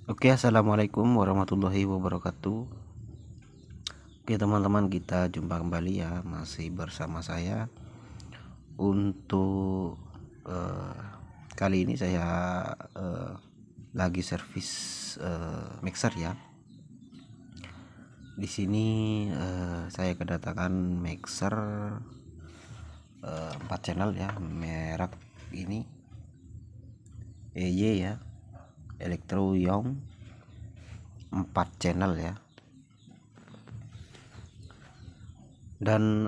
Oke, assalamualaikum warahmatullahi wabarakatuh. Oke teman-teman, kita jumpa kembali ya, masih bersama saya. Untuk kali ini saya lagi servis mixer ya. Di sini saya kedatangan mixer 4 channel ya, merek ini EY ya, Electro Young 4 channel ya. Dan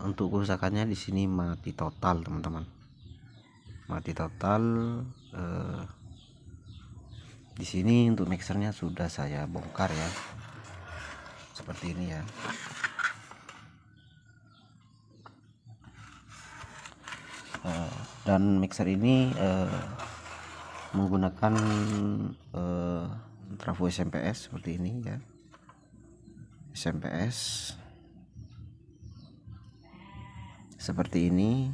untuk kerusakannya di sini mati total teman-teman, mati total. Di sini untuk mixernya sudah saya bongkar ya, seperti ini ya. Dan mixer ini menggunakan trafo SMPS seperti ini ya, SMPS seperti ini.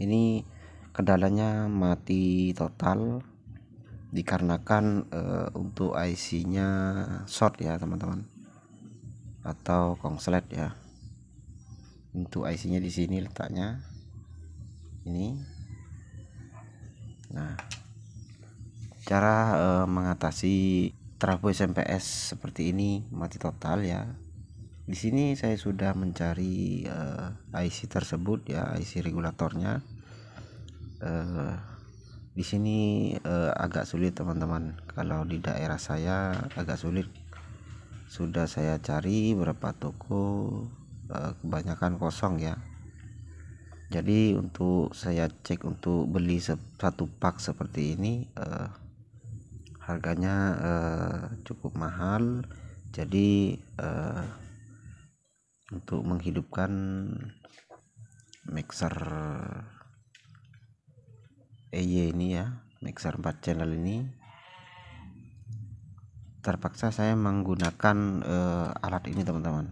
Ini kendalanya mati total dikarenakan untuk IC-nya short ya teman-teman, atau kongslet ya. Untuk IC-nya di sini letaknya ini. Nah, cara mengatasi trafo SMPS seperti ini mati total ya. Di sini saya sudah mencari IC tersebut ya, IC regulatornya. Di sini agak sulit teman-teman, kalau di daerah saya agak sulit. Sudah saya cari beberapa toko, kebanyakan kosong ya. Jadi untuk saya cek untuk beli satu pak seperti ini, harganya cukup mahal. Jadi untuk menghidupkan mixer EY ini ya, mixer 4 channel ini, terpaksa saya menggunakan alat ini teman-teman,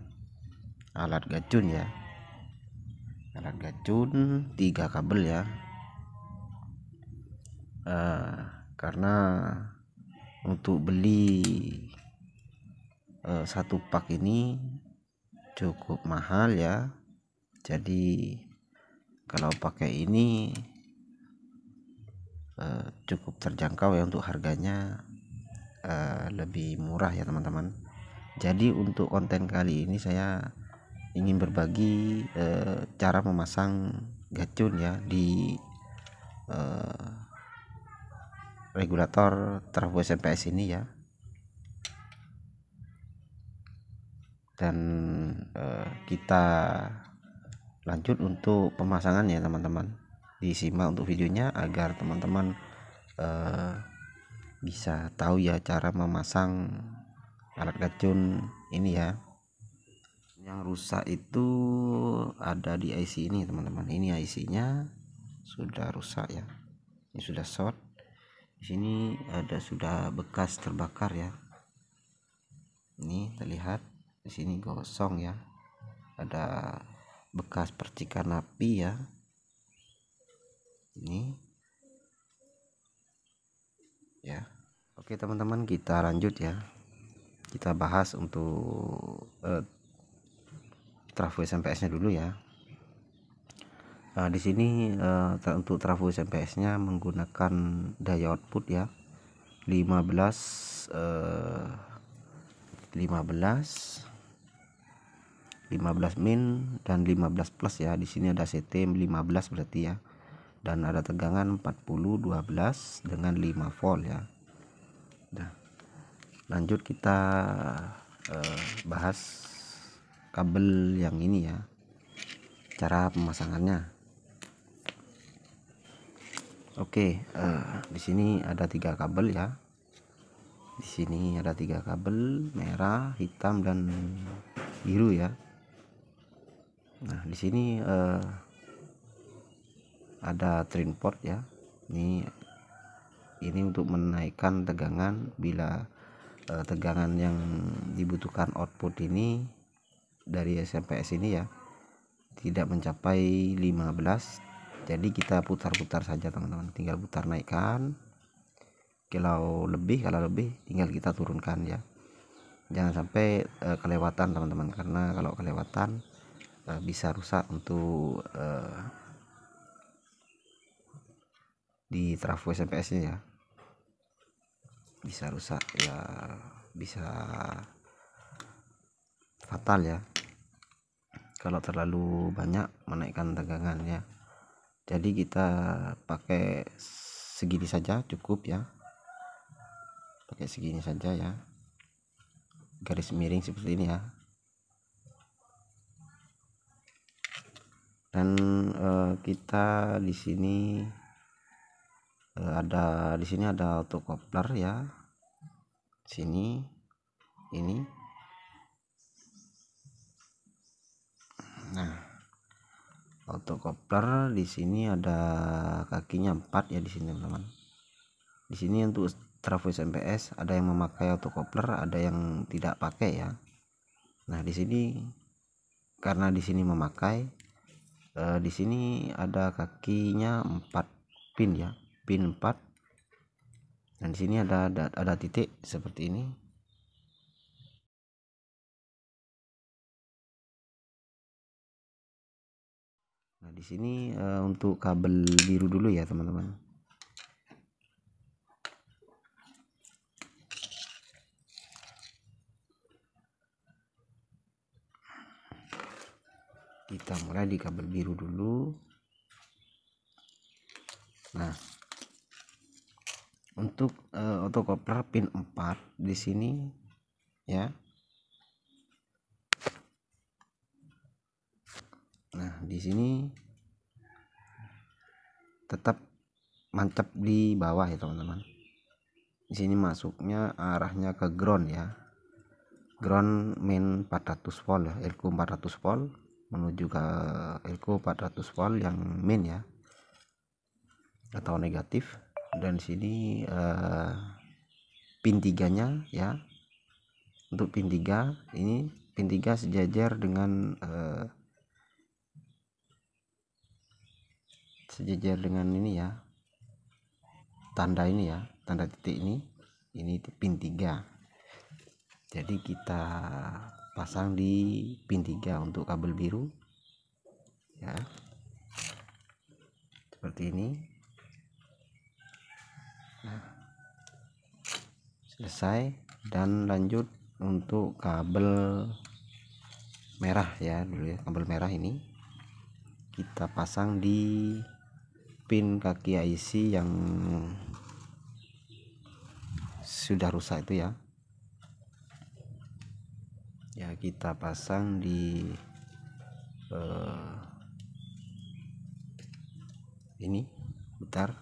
alat gacun ya, alat gacun 3 kabel ya. Karena untuk beli satu pak ini cukup mahal ya. Jadi kalau pakai ini cukup terjangkau ya, untuk harganya lebih murah ya teman-teman. Jadi untuk konten kali ini saya ingin berbagi cara memasang gacun ya di regulator trafo SMPS ini ya. Dan kita lanjut untuk pemasangannya teman-teman. Disimak untuk videonya agar teman-teman bisa tahu ya cara memasang alat gacun ini ya. Yang rusak itu ada di IC ini teman-teman. Ini IC-nya sudah rusak ya. Ini sudah short. Di sini ada sudah bekas terbakar ya. Ini terlihat di sini gosong ya. Ada bekas percikan api ya. Ini ya. Oke teman-teman, kita lanjut ya. Kita bahas untuk trafo SMPS-nya dulu ya. Di sini untuk trafo SMPS-nya menggunakan daya output ya, 15 min dan 15 plus ya. Di sini ada CT 15 berarti ya. Dan ada tegangan 40 12 dengan 5 volt ya. Nah, lanjut kita bahas kabel yang ini ya, cara pemasangannya. Oke, di sini ada 3 kabel ya. Di sini ada 3 kabel, merah, hitam, dan biru ya. Nah, di sini ada train port ya. Ini untuk menaikkan tegangan bila tegangan yang dibutuhkan output ini dari SMPS ini ya tidak mencapai 15. Jadi kita putar-putar saja teman-teman, tinggal putar naikkan, kilau lebih. Kalau lebih tinggal kita turunkan ya, jangan sampai kelewatan teman-teman, karena kalau kelewatan bisa rusak untuk di trafo SMS nya ya, bisa rusak ya, bisa fatal ya kalau terlalu banyak menaikkan tegangan ya. Jadi kita pakai segini saja cukup ya, pakai segini saja ya, garis miring seperti ini ya. Dan kita di sini di sini ada autocoupler ya, sini ini. Nah, autocoupler di sini ada kakinya 4 ya di sini teman-teman. Di sini untuk trafo SMS ada yang memakai autocoupler, ada yang tidak pakai ya. Nah, di sini karena di sini memakai, di sini ada kakinya 4 pin ya, pin 4. Dan di sini ada titik seperti ini. Nah, di sini untuk kabel biru dulu ya teman-teman. Kita mulai di kabel biru dulu. Nah, untuk autocoupler pin 4 di sini ya. Nah, di sini tetap mantap di bawah ya teman-teman. Di sini masuknya arahnya ke ground ya, ground main 400 volt ya, elko 400 volt menuju ke elko 400 volt yang main ya, atau negatif. Dan sini pin 3 nya ya, untuk pin 3 ini, pin 3 sejajar dengan ini ya, tanda ini ya, tanda titik ini pin 3. Jadi kita pasang di pin 3 untuk kabel biru ya, seperti ini. Nah, selesai. Dan lanjut untuk kabel merah ya dulu ya, kabel merah ini kita pasang di pin kaki IC yang sudah rusak itu ya. Ya, kita pasang di ini, bentar.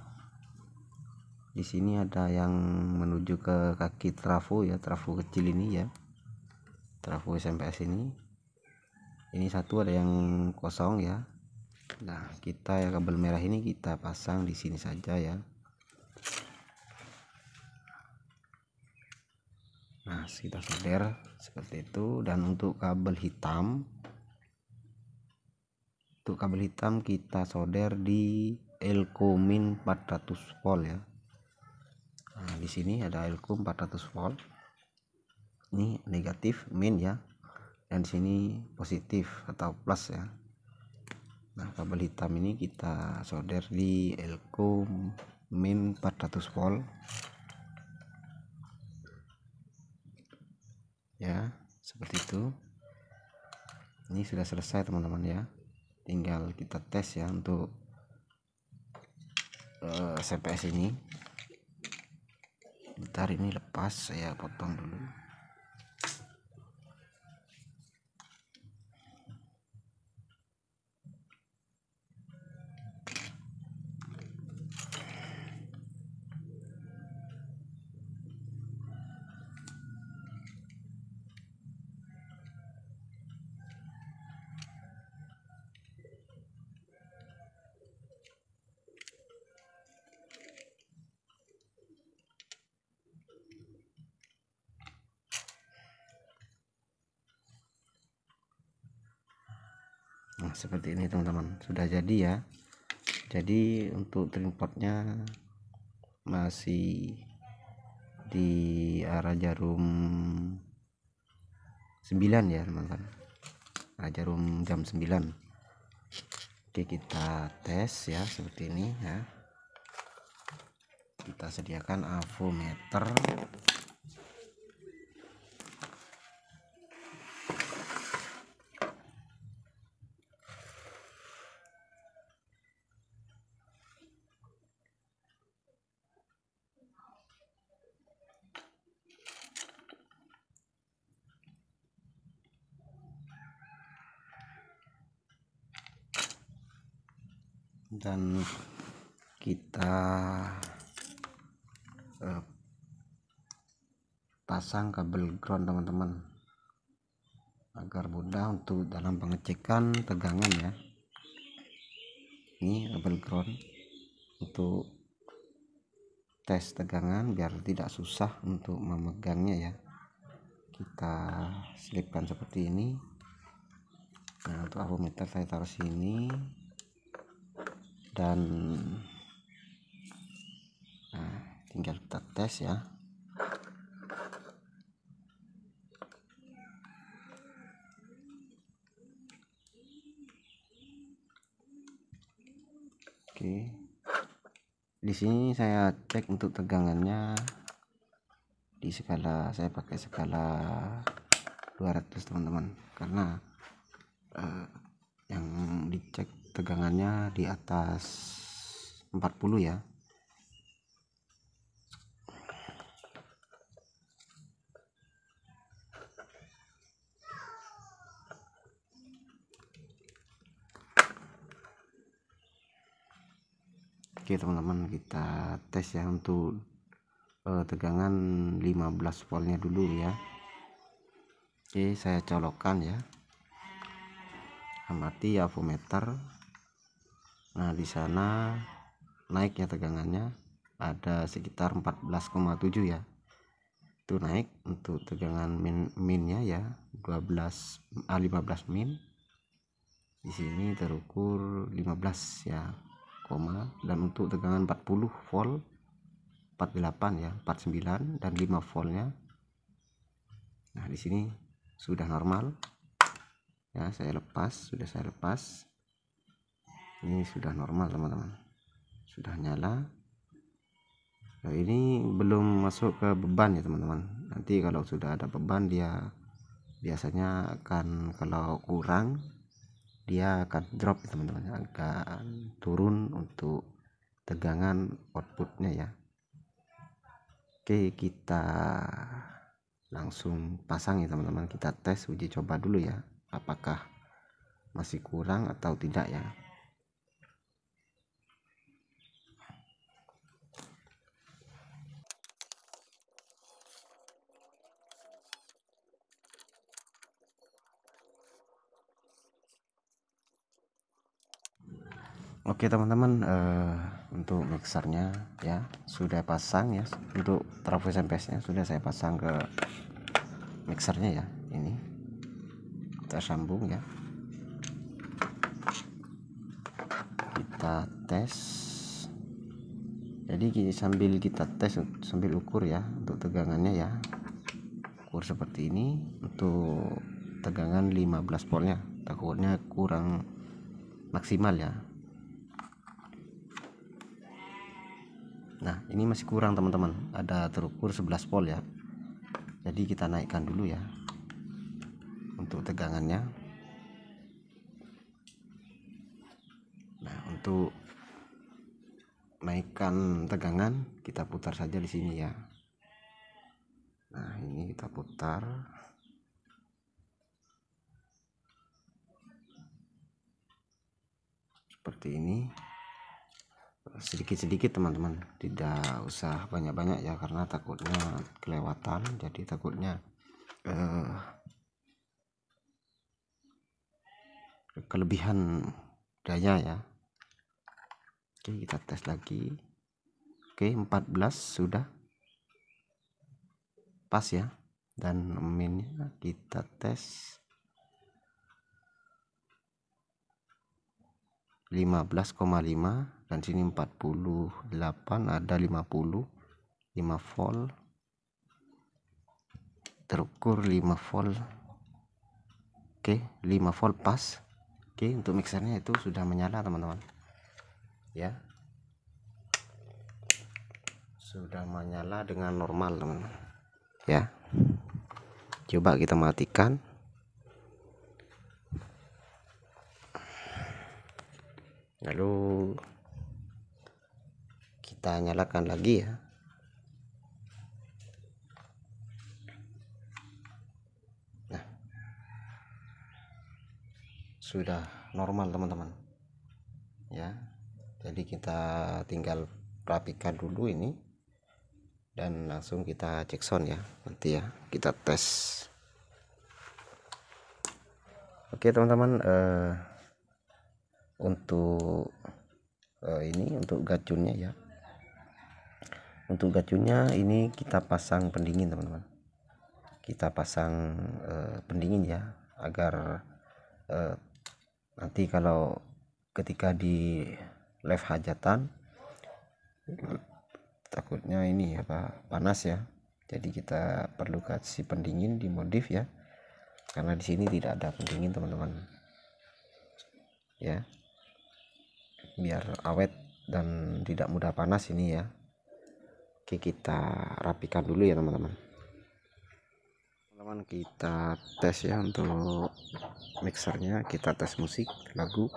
Di sini ada yang menuju ke kaki trafo ya, trafo kecil ini ya, trafo SMS ini. Ini satu ada yang kosong ya. Nah, kita ya kabel merah ini kita pasang di sini saja ya. Nah, kita solder seperti itu. Dan untuk kabel hitam, kita solder di elko min 400 volt ya. Nah, di sini ada elko 400 volt. Ini negatif min ya, dan sini positif atau plus ya. Nah, kabel hitam ini kita solder di elko min 400 volt ya, seperti itu. Ini sudah selesai teman-teman ya, tinggal kita tes ya untuk CPS ini. Bentar, ini lepas, saya potong dulu. Nah, seperti ini teman-teman, sudah jadi ya. Jadi untuk trim portnya masih di arah jarum 9 ya teman-teman, arah jarum jam 9. Oke, kita tes ya seperti ini ya. Kita sediakan avometer. Dan kita pasang kabel ground teman-teman, agar mudah untuk dalam pengecekan tegangan ya. Ini kabel ground untuk tes tegangan biar tidak susah untuk memegangnya ya. Kita selipkan seperti ini. Nah, untuk avometer saya taruh sini, dan nah, tinggal kita tes ya. Oke, di sini saya cek untuk tegangannya di skala, saya pakai skala 200 teman-teman, karena yang dicek tegangannya di atas 40 ya. Oke teman-teman, kita tes ya untuk tegangan 15 voltnya dulu ya. Oke, saya colokkan ya, amati avometer. Nah, di sana naik ya tegangannya, ada sekitar 14,7 ya. Itu naik untuk tegangan minnya ya, 15 min. Di sini terukur 15 ya, dan untuk tegangan 40 volt, 48 ya, 49 dan 5 voltnya. Nah, di sini sudah normal ya. Sudah saya lepas. Ini sudah normal teman-teman, sudah nyala. Nah, ini belum masuk ke beban ya teman-teman. Nanti kalau sudah ada beban, dia biasanya akan, kalau kurang dia akan drop ya teman-teman, akan turun untuk tegangan outputnya ya. Oke, kita langsung pasang ya teman-teman. Kita tes uji coba dulu ya, apakah masih kurang atau tidak ya. Oke teman-teman, untuk mixernya ya sudah pasang ya. Untuk trafo SMP nya sudah saya pasang ke mixernya ya. Ini kita sambung ya, kita tes. Jadi sambil kita tes, sambil ukur ya untuk tegangannya ya, ukur seperti ini. Untuk tegangan 15 voltnya, takutnya kurang maksimal ya. Nah, ini masih kurang teman-teman, ada terukur 11 volt ya. Jadi kita naikkan dulu ya untuk tegangannya. Nah, untuk naikkan tegangan kita putar saja di sini ya. Nah, ini kita putar. Seperti ini. Sedikit-sedikit teman-teman, tidak usah banyak-banyak ya, karena takutnya kelewatan. Jadi takutnya kelebihan daya ya. Oke, kita tes lagi. Oke, 14 sudah pas ya. Dan minnya kita tes 15,5, dan sini 48, ada 50, 5 volt. terukur 5 volt. Oke, 5 volt pas. Oke, untuk mixernya itu sudah menyala teman-teman ya, sudah menyala dengan normal teman-teman ya. Coba kita matikan. Lalu kita nyalakan lagi ya. Nah, sudah normal teman-teman ya. Jadi kita tinggal rapikan dulu ini dan langsung kita cek sound ya, nanti ya kita tes. Oke teman-teman, untuk ini untuk gacunnya ya, untuk gacunnya ini kita pasang pendingin teman-teman, kita pasang pendingin ya, agar nanti kalau ketika di live hajatan takutnya ini apa panas ya, jadi kita perlu kasih pendingin di modif ya, karena di sini tidak ada pendingin teman-teman ya, biar awet dan tidak mudah panas ini ya. Oke, kita rapikan dulu ya teman-teman. Kita tes ya untuk mixernya, kita tes musik lagu.